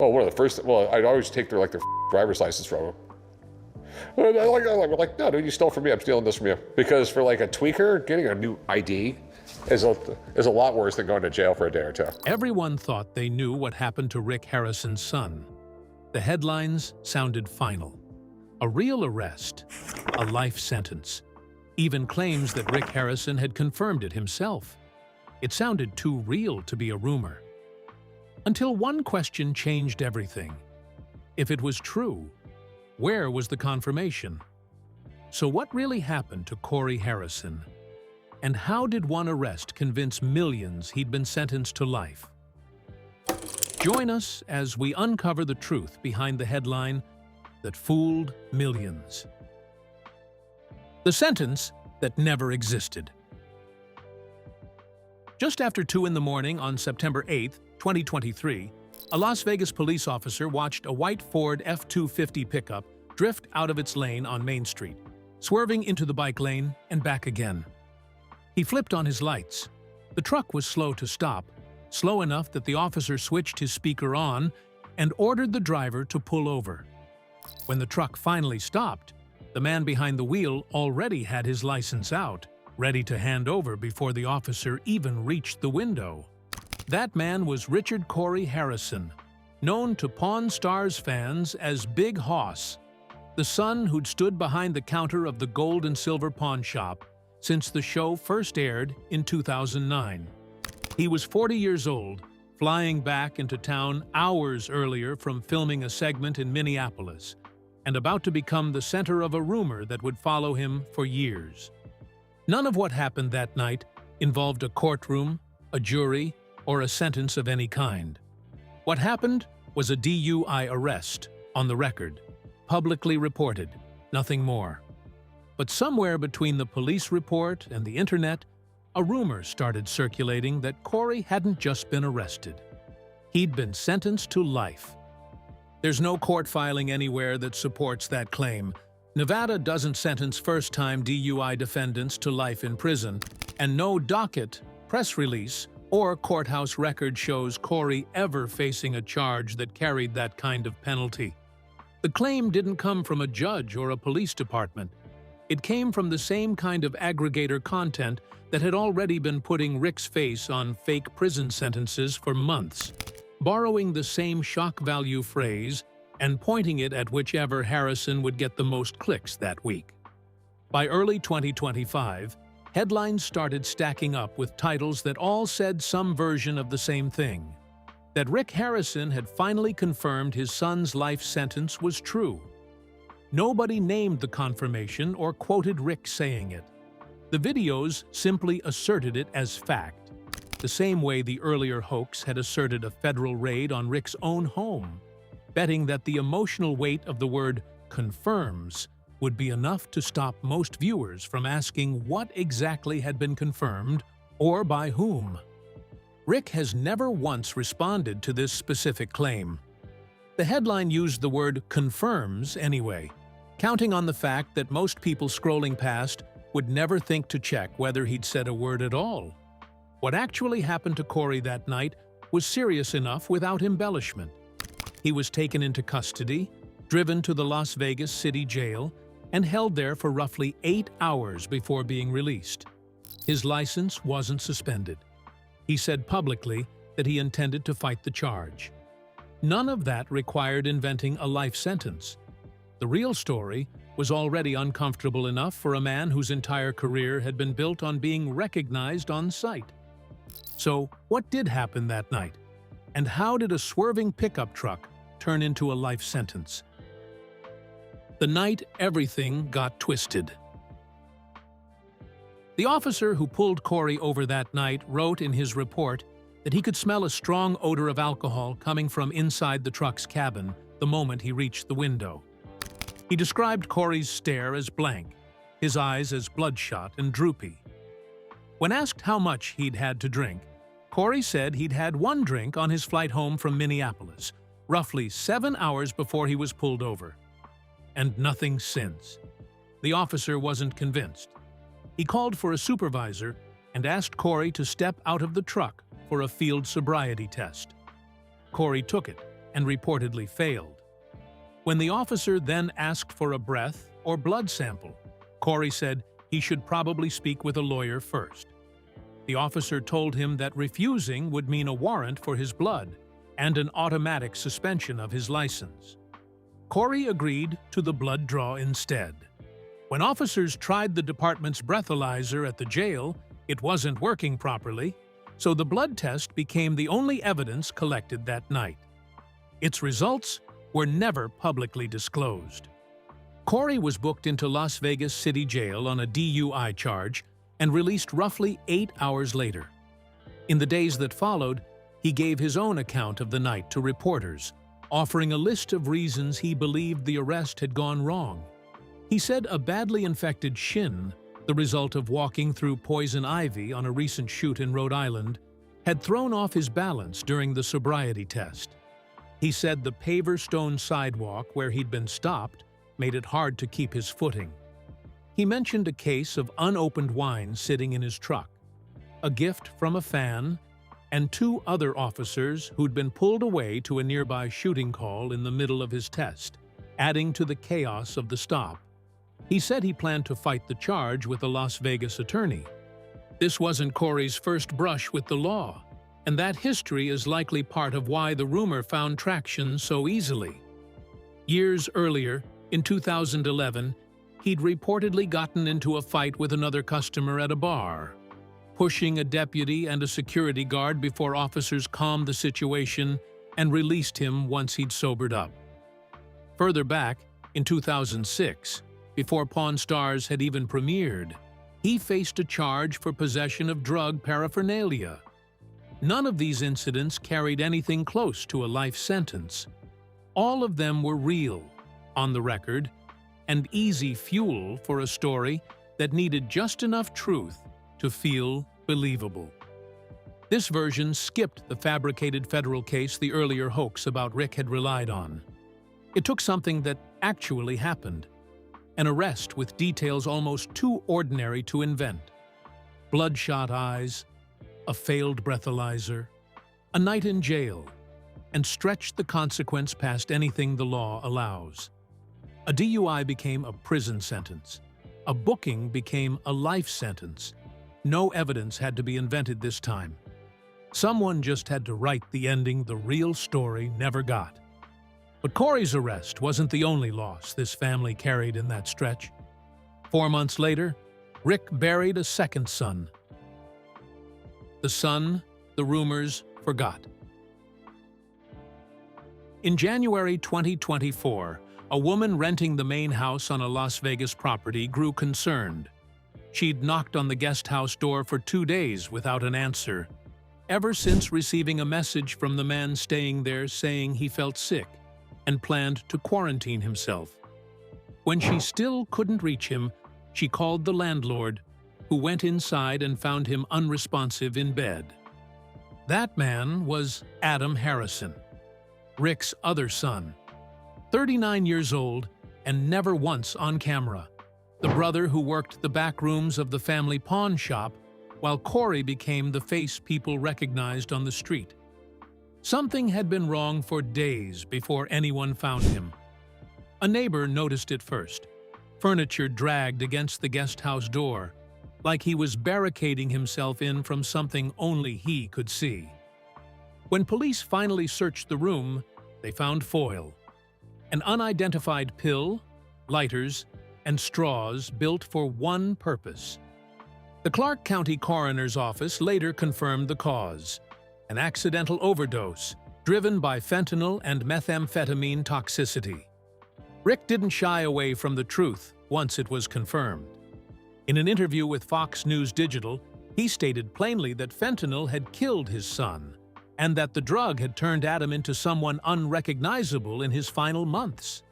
Well, one of the first, well, I'd always take their driver's license from them. And I'm like, no, dude, you stole from me. I'm stealing this from you. Because for like a tweaker, getting a new ID is a lot worse than going to jail for a day or two. Everyone thought they knew what happened to Rick Harrison's son. The headlines sounded final. A real arrest, a life sentence. Even claims that Rick Harrison had confirmed it himself. It sounded too real to be a rumor. Until one question changed everything. If it was true, where was the confirmation? So what really happened to Corey Harrison? And how did one arrest convince millions he'd been sentenced to life? Join us as we uncover the truth behind the headline that fooled millions. The sentence that never existed. Just after 2 in the morning on September 8, 2023, a Las Vegas police officer watched a white Ford F-250 pickup drift out of its lane on Main Street, swerving into the bike lane and back again. He flipped on his lights. The truck was slow to stop, slow enough that the officer switched his speaker on and ordered the driver to pull over. When the truck finally stopped, the man behind the wheel already had his license out, ready to hand over before the officer even reached the window. That man was Richard Corey Harrison, known to Pawn Stars fans as Big Hoss, the son who'd stood behind the counter of the gold and silver pawn shop since the show first aired in 2009. He was 40 years old, flying back into town hours earlier from filming a segment in Minneapolis, and about to become the center of a rumor that would follow him for years. None of what happened that night involved a courtroom, a jury, or a sentence of any kind. What happened was a DUI arrest, on the record, publicly reported, nothing more. But somewhere between the police report and the internet, a rumor started circulating that Corey hadn't just been arrested. He'd been sentenced to life. There's no court filing anywhere that supports that claim. Nevada doesn't sentence first-time DUI defendants to life in prison, and no docket, press release, or courthouse record shows Corey ever facing a charge that carried that kind of penalty. The claim didn't come from a judge or a police department. It came from the same kind of aggregator content that had already been putting Rick's face on fake prison sentences for months, borrowing the same shock value phrase and pointing it at whichever Harrison would get the most clicks that week. By early 2025, headlines started stacking up with titles that all said some version of the same thing: that Rick Harrison had finally confirmed his son's life sentence was true. Nobody named the confirmation or quoted Rick saying it. The videos simply asserted it as fact, the same way the earlier hoax had asserted a federal raid on Rick's own home, betting that the emotional weight of the word confirms would be enough to stop most viewers from asking what exactly had been confirmed or by whom. Rick has never once responded to this specific claim. The headline used the word confirms anyway, counting on the fact that most people scrolling past would never think to check whether he'd said a word at all. What actually happened to Corey that night was serious enough without embellishment. He was taken into custody, driven to the Las Vegas City Jail, and held there for roughly 8 hours before being released. His license wasn't suspended. He said publicly that he intended to fight the charge. None of that required inventing a life sentence. The real story was already uncomfortable enough for a man whose entire career had been built on being recognized on sight. So, what did happen that night? And how did a swerving pickup truck turn into a life sentence? The night everything got twisted. The officer who pulled Corey over that night wrote in his report that he could smell a strong odor of alcohol coming from inside the truck's cabin the moment he reached the window. He described Corey's stare as blank, his eyes as bloodshot and droopy. When asked how much he'd had to drink, Corey said he'd had one drink on his flight home from Minneapolis, roughly 7 hours before he was pulled over. And nothing since. The officer wasn't convinced. He called for a supervisor and asked Corey to step out of the truck for a field sobriety test. Corey took it and reportedly failed. When the officer then asked for a breath or blood sample, Corey said he should probably speak with a lawyer first. The officer told him that refusing would mean a warrant for his blood and an automatic suspension of his license. Corey agreed to the blood draw instead. When officers tried the department's breathalyzer at the jail, it wasn't working properly, so the blood test became the only evidence collected that night. Its results were never publicly disclosed. Corey was booked into Las Vegas City Jail on a DUI charge and released roughly 8 hours later. In the days that followed, he gave his own account of the night to reporters, offering a list of reasons he believed the arrest had gone wrong. He said a badly infected shin, the result of walking through poison ivy on a recent shoot in Rhode Island, had thrown off his balance during the sobriety test. He said the paver stone sidewalk where he'd been stopped made it hard to keep his footing. He mentioned a case of unopened wine sitting in his truck, a gift from a fan, and 2 other officers who'd been pulled away to a nearby shooting call in the middle of his test, adding to the chaos of the stop. He said he planned to fight the charge with a Las Vegas attorney. This wasn't Corey's first brush with the law, and that history is likely part of why the rumor found traction so easily. Years earlier, in 2011, he'd reportedly gotten into a fight with another customer at a bar, pushing a deputy and a security guard before officers calmed the situation and released him once he'd sobered up. Further back, in 2006, before Pawn Stars had even premiered, he faced a charge for possession of drug paraphernalia. None of these incidents carried anything close to a life sentence. All of them were real, on the record, and easy fuel for a story that needed just enough truth to feel believable. This version skipped the fabricated federal case the earlier hoax about Rick had relied on. It took something that actually happened, an arrest with details almost too ordinary to invent. Bloodshot eyes, a failed breathalyzer, a night in jail, and stretched the consequence past anything the law allows. A DUI became a prison sentence. A booking became a life sentence. No evidence had to be invented this time. Someone just had to write the ending the real story never got. But Corey's arrest wasn't the only loss this family carried in that stretch. 4 months later, Rick buried a second son. The son the rumors forgot. In January 2024, a woman renting the main house on a Las Vegas property grew concerned. She'd knocked on the guest house door for 2 days without an answer, ever since receiving a message from the man staying there saying he felt sick and planned to quarantine himself. When she still couldn't reach him, she called the landlord, who went inside and found him unresponsive in bed. That man was Adam Harrison, Rick's other son, 39 years old and never once on camera, the brother who worked the back rooms of the family pawn shop while Corey became the face people recognized on the street. Something had been wrong for days before anyone found him. A neighbor noticed it first, furniture dragged against the guest house door, like he was barricading himself in from something only he could see. When police finally searched the room, they found foil, an unidentified pill, lighters, and straws built for one purpose. The Clark County Coroner's Office later confirmed the cause, an accidental overdose driven by fentanyl and methamphetamine toxicity. Rick didn't shy away from the truth once it was confirmed. In an interview with Fox News Digital, he stated plainly that fentanyl had killed his son, and that the drug had turned Adam into someone unrecognizable in his final months.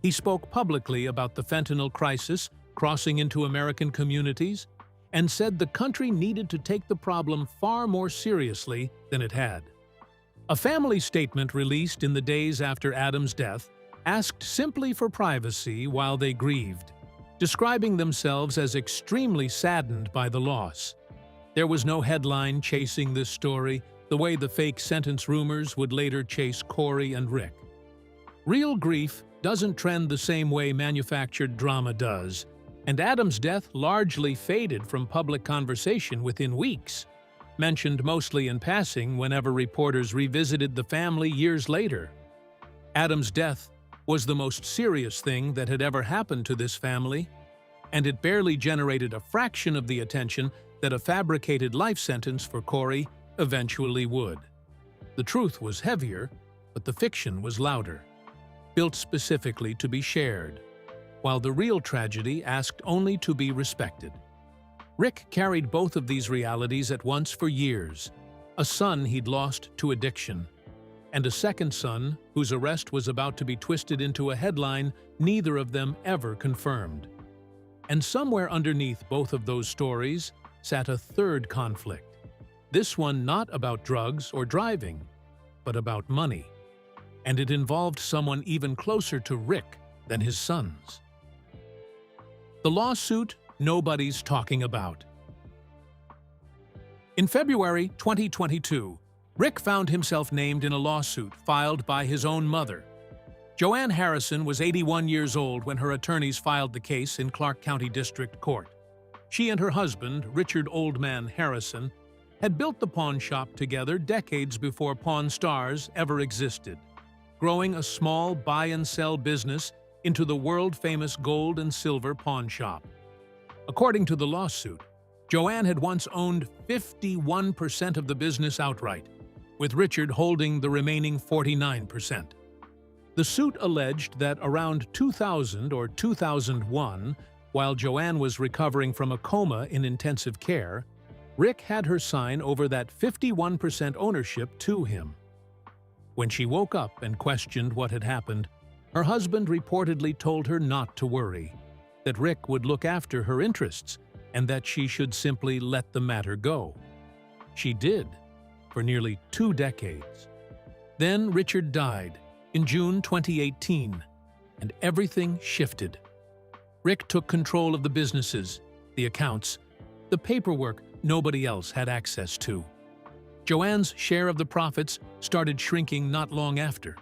He spoke publicly about the fentanyl crisis crossing into American communities and said the country needed to take the problem far more seriously than it had. A family statement released in the days after Adam's death asked simply for privacy while they grieved, describing themselves as extremely saddened by the loss. There was no headline chasing this story, the way the fake sentence rumors would later chase Corey and Rick. Real grief doesn't trend the same way manufactured drama does, and Adam's death largely faded from public conversation within weeks, mentioned mostly in passing whenever reporters revisited the family years later. Adam's death was the most serious thing that had ever happened to this family, and it barely generated a fraction of the attention that a fabricated life sentence for Corey eventually would. The truth was heavier, but the fiction was louder, built specifically to be shared, while the real tragedy asked only to be respected. Rick carried both of these realities at once for years: a son he'd lost to addiction, and a second son whose arrest was about to be twisted into a headline neither of them ever confirmed. And somewhere underneath both of those stories sat a third conflict, this one not about drugs or driving, but about money. And it involved someone even closer to Rick than his sons. The lawsuit nobody's talking about. In February 2022, Rick found himself named in a lawsuit filed by his own mother. Joanne Harrison was 81 years old when her attorneys filed the case in Clark County District Court. She and her husband, Richard Oldman Harrison, had built the pawn shop together decades before Pawn Stars ever existed, growing a small buy-and-sell business into the world-famous gold and silver pawn shop. According to the lawsuit, Joanne had once owned 51% of the business outright, with Richard holding the remaining 49%. The suit alleged that around 2000 or 2001, while Joanne was recovering from a coma in intensive care, Rick had her sign over that 51% ownership to him. When she woke up and questioned what had happened, her husband reportedly told her not to worry, that Rick would look after her interests, and that she should simply let the matter go. She did, for nearly 2 decades. Then Richard died in June 2018, and everything shifted. Rick took control of the businesses, the accounts, the paperwork nobody else had access to. Joanne's share of the profits started shrinking not long after.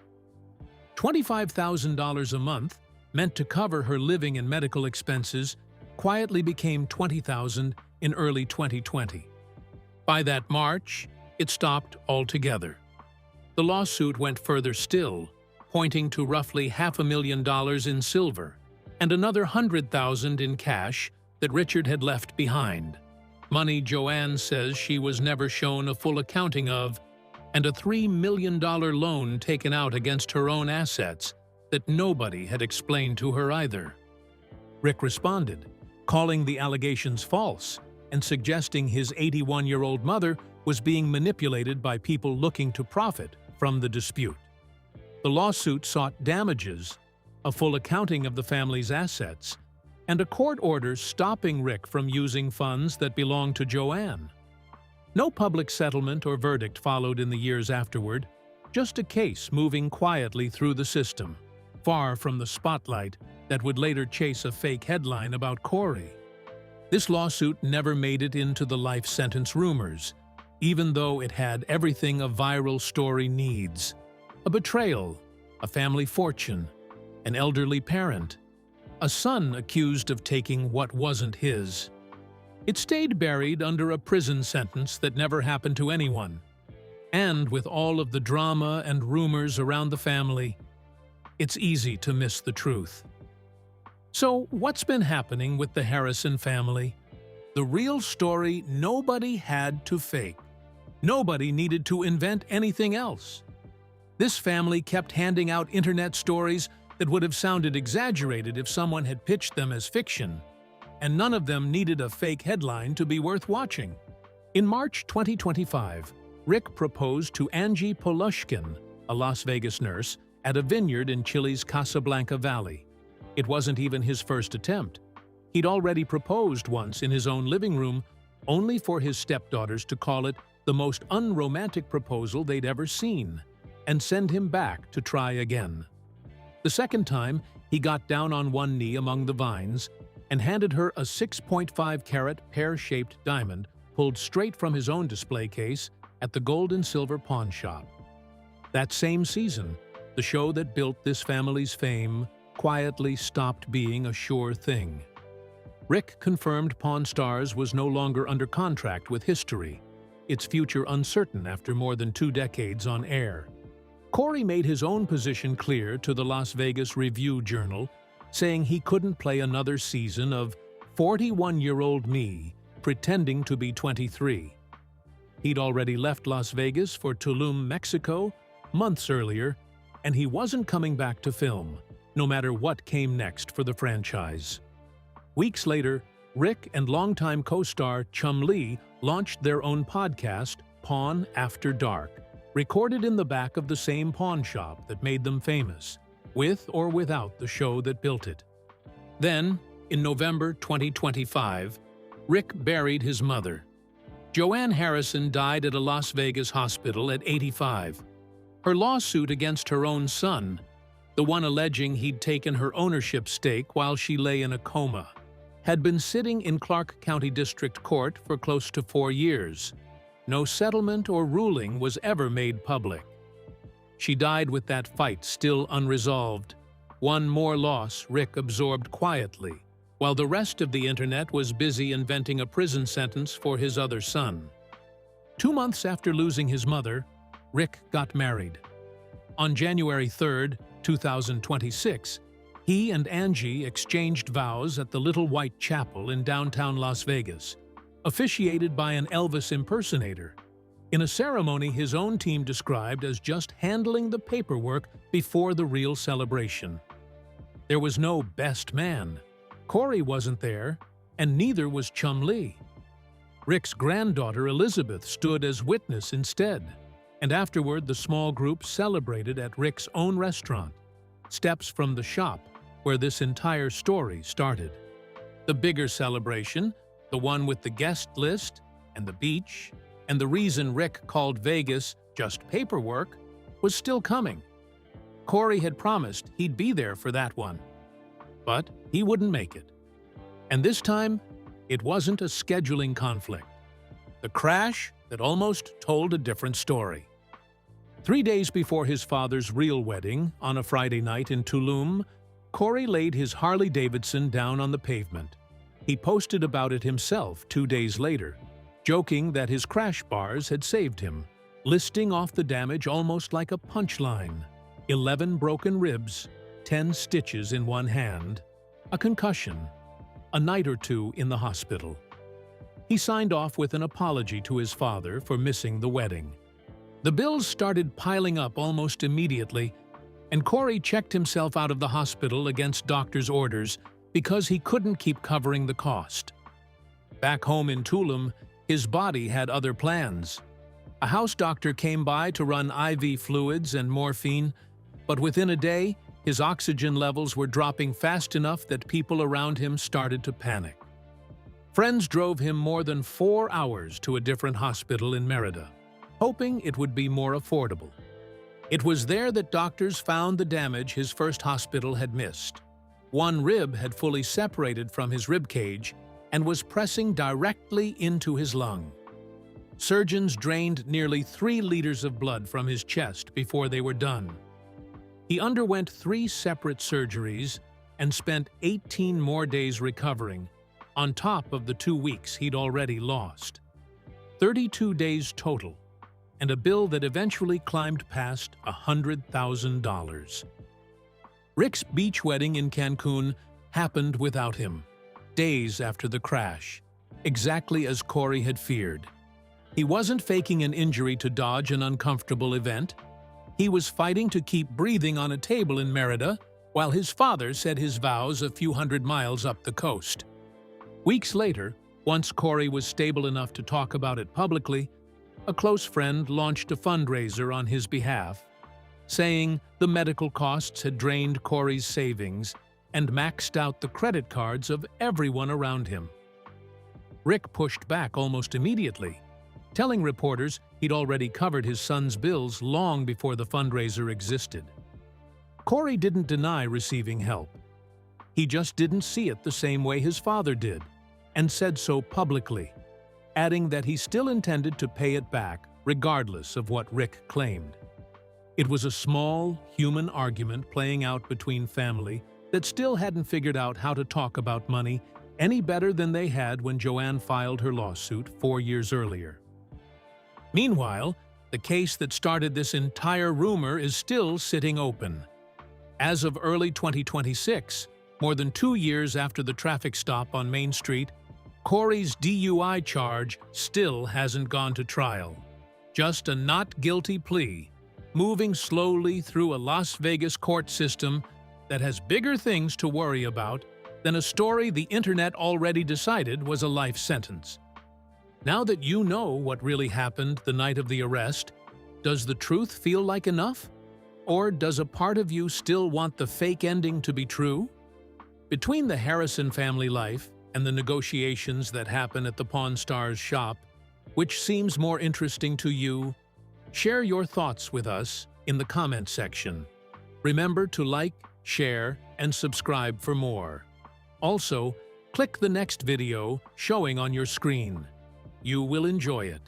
$25,000 a month, meant to cover her living and medical expenses, quietly became $20,000 in early 2020. By that March, it stopped altogether. The lawsuit went further still, pointing to roughly $500,000 in silver and another $100,000 in cash that Richard had left behind. Money Joanne says she was never shown a full accounting of, and a $3 million loan taken out against her own assets that nobody had explained to her either. Rick responded, calling the allegations false and suggesting his 81-year-old mother was being manipulated by people looking to profit from the dispute. The lawsuit sought damages, a full accounting of the family's assets, and a court order stopping Rick from using funds that belonged to Joanne. No public settlement or verdict followed in the years afterward, just a case moving quietly through the system, far from the spotlight that would later chase a fake headline about Corey. This lawsuit never made it into the life sentence rumors, even though it had everything a viral story needs: a betrayal, a family fortune, an elderly parent, a son accused of taking what wasn't his. It stayed buried under a prison sentence that never happened to anyone. And with all of the drama and rumors around the family, it's easy to miss the truth. So what's been happening with the Harrison family? The real story nobody had to fake. Nobody needed to invent anything else. This family kept handing out internet stories that would have sounded exaggerated if someone had pitched them as fiction, and none of them needed a fake headline to be worth watching. In March 2025, Rick proposed to Angie Polushkin, a Las Vegas nurse, at a vineyard in Chile's Casablanca Valley. It wasn't even his first attempt. He'd already proposed once in his own living room, only for his stepdaughters to call it the most unromantic proposal they'd ever seen, and send him back to try again. The second time, he got down on one knee among the vines and handed her a 6.5-carat pear-shaped diamond pulled straight from his own display case at the Gold and Silver Pawn Shop. That same season, the show that built this family's fame quietly stopped being a sure thing. Rick confirmed Pawn Stars was no longer under contract with History, its future uncertain after more than 2 decades on air. Corey made his own position clear to the Las Vegas Review-Journal, saying he couldn't play another season of 41-year-old me pretending to be 23. He'd already left Las Vegas for Tulum, Mexico, months earlier, and he wasn't coming back to film, no matter what came next for the franchise. Weeks later, Rick and longtime co-star Chum Lee launched their own podcast, Pawn After Dark, recorded in the back of the same pawn shop that made them famous, with or without the show that built it. Then, in November 2025, Rick buried his mother. Joanne Harrison died at a Las Vegas hospital at 85. Her lawsuit against her own son, the one alleging he'd taken her ownership stake while she lay in a coma, had been sitting in Clark County District Court for close to 4 years. No settlement or ruling was ever made public. She died with that fight still unresolved, one more loss Rick absorbed quietly, while the rest of the internet was busy inventing a prison sentence for his other son. 2 months after losing his mother, Rick got married. On January 3, 2026, he and Angie exchanged vows at the Little White Chapel in downtown Las Vegas, officiated by an Elvis impersonator, in a ceremony his own team described as just handling the paperwork before the real celebration. There was no best man. Corey wasn't there, and neither was Chum Lee. Rick's granddaughter Elizabeth stood as witness instead, and afterward the small group celebrated at Rick's own restaurant, steps from the shop where this entire story started. The bigger celebration, the one with the guest list and the beach, and the reason Rick called Vegas just paperwork, was still coming. Corey had promised he'd be there for that one, but he wouldn't make it. And this time, it wasn't a scheduling conflict. The crash that almost told a different story. 3 days before his father's real wedding, on a Friday night in Tulum, Corey laid his Harley-Davidson down on the pavement. He posted about it himself 2 days later, joking that his crash bars had saved him, listing off the damage almost like a punchline. 11 broken ribs, 10 stitches in one hand, a concussion, a night or 2 in the hospital. He signed off with an apology to his father for missing the wedding. The bills started piling up almost immediately, and Corey checked himself out of the hospital against doctor's orders because he couldn't keep covering the cost. Back home in Tulum, his body had other plans. A house doctor came by to run IV fluids and morphine, but within a day, his oxygen levels were dropping fast enough that people around him started to panic. Friends drove him more than 4 hours to a different hospital in Merida, hoping it would be more affordable. It was there that doctors found the damage his first hospital had missed. One rib had fully separated from his rib cage and was pressing directly into his lung. Surgeons drained nearly 3 liters of blood from his chest before they were done. He underwent 3 separate surgeries and spent 18 more days recovering, on top of the 2 weeks he'd already lost. 32 days total, and a bill that eventually climbed past $100,000. Rick's beach wedding in Cancun happened without him, days after the crash, exactly as Corey had feared. He wasn't faking an injury to dodge an uncomfortable event. He was fighting to keep breathing on a table in Merida while his father said his vows a few hundred miles up the coast. Weeks later, once Corey was stable enough to talk about it publicly, a close friend launched a fundraiser on his behalf, saying the medical costs had drained Corey's savings and maxed out the credit cards of everyone around him. Rick pushed back almost immediately, telling reporters he'd already covered his son's bills long before the fundraiser existed. Corey didn't deny receiving help. He just didn't see it the same way his father did, and said so publicly, adding that he still intended to pay it back regardless of what Rick claimed. It was a small, human argument playing out between family that still hadn't figured out how to talk about money any better than they had when Joanne filed her lawsuit 4 years earlier. Meanwhile, the case that started this entire rumor is still sitting open. As of early 2026, more than 2 years after the traffic stop on Main Street, Corey's DUI charge still hasn't gone to trial. Just a not guilty plea, moving slowly through a Las Vegas court system that has bigger things to worry about than a story the internet already decided was a life sentence. Now that you know what really happened the night of the arrest, does the truth feel like enough? Or does a part of you still want the fake ending to be true? Between the Harrison family life and the negotiations that happen at the Pawn Stars shop, which seems more interesting to you? Share your thoughts with us in the comment section. Remember to like, share, and subscribe for more. Also, click the next video showing on your screen. You will enjoy it.